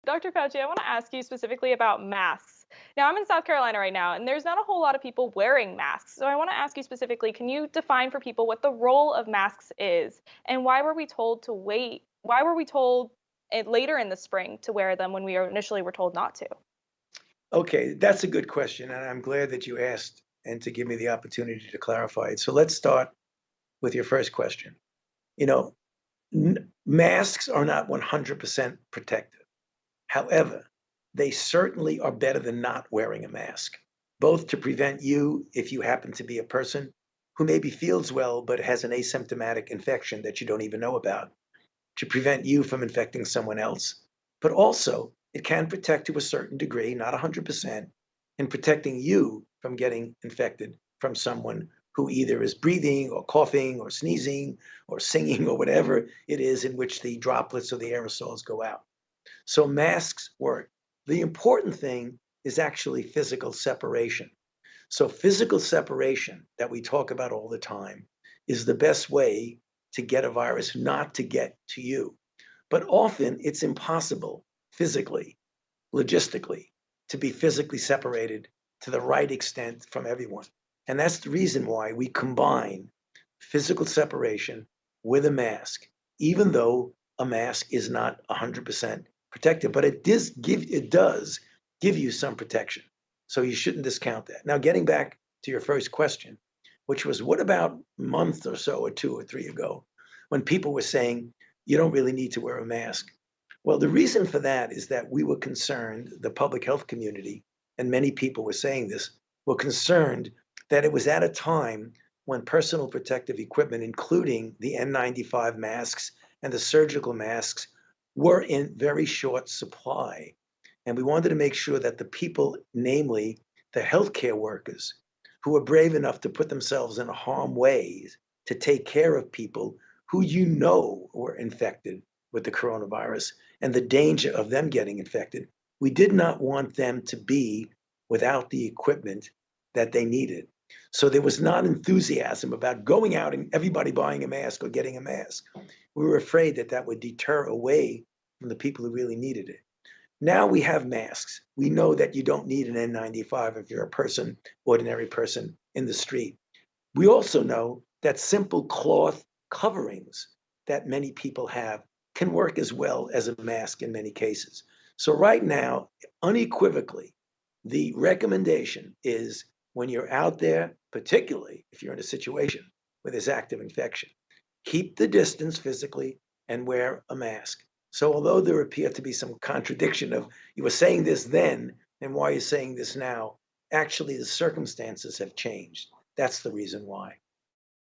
Dr. Fauci, I want to ask you specifically about masks. Now, I'm in South Carolina right now, and there's not a whole lot of people wearing masks. So I want to ask you specifically, can you define for people what the role of masks is and why were we told to wait? Why were we told later in the spring to wear them when we initially were told not to? Okay, that's a good question, and I'm glad that you asked and to give me the opportunity to clarify it. So let's start with your first question. You know, masks are not 100% protective. However, they certainly are better than not wearing a mask, both to prevent you, if you happen to be a person who maybe feels well but has an asymptomatic infection that you don't even know about, to prevent you from infecting someone else. But also, it can protect to a certain degree, not 100%, in protecting you from getting infected from someone who either is breathing or coughing or sneezing or singing or whatever it is in which the droplets or the aerosols go out. So masks work. The important thing is actually physical separation. So physical separation that we talk about all the time is the best way to get a virus not to get to you. But often it's impossible physically, logistically, to be physically separated to the right extent from everyone. And that's the reason why we combine physical separation with a mask, even though a mask is not 100% protective, but it does give you some protection. So you shouldn't discount that. Now, getting back to your first question, which was what about a month or so, or 2 or 3 ago, when people were saying you don't really need to wear a mask? Well, the reason for that is that we were concerned, the public health community, and many people were saying this, were concerned that it was at a time when personal protective equipment, including the N95 masks and the surgical masks, were in very short supply. And we wanted to make sure that the people, namely the healthcare workers, who were brave enough to put themselves in harm ways to take care of people who you know were infected with the coronavirus and the danger of them getting infected, we did not want them to be without the equipment that they needed. So there was not enthusiasm about going out and everybody buying a mask or getting a mask. We were afraid that that would deter away from the people who really needed it. Now we have masks. We know that you don't need an N95 if you're a person, ordinary person in the street. We also know that simple cloth coverings that many people have can work as well as a mask in many cases. So, right now, unequivocally, the recommendation is when you're out there, particularly if you're in a situation where there's active infection, keep the distance physically and wear a mask. So, although there appeared to be some contradiction of you were saying this then and why you're saying this now, actually the circumstances have changed. That's the reason why.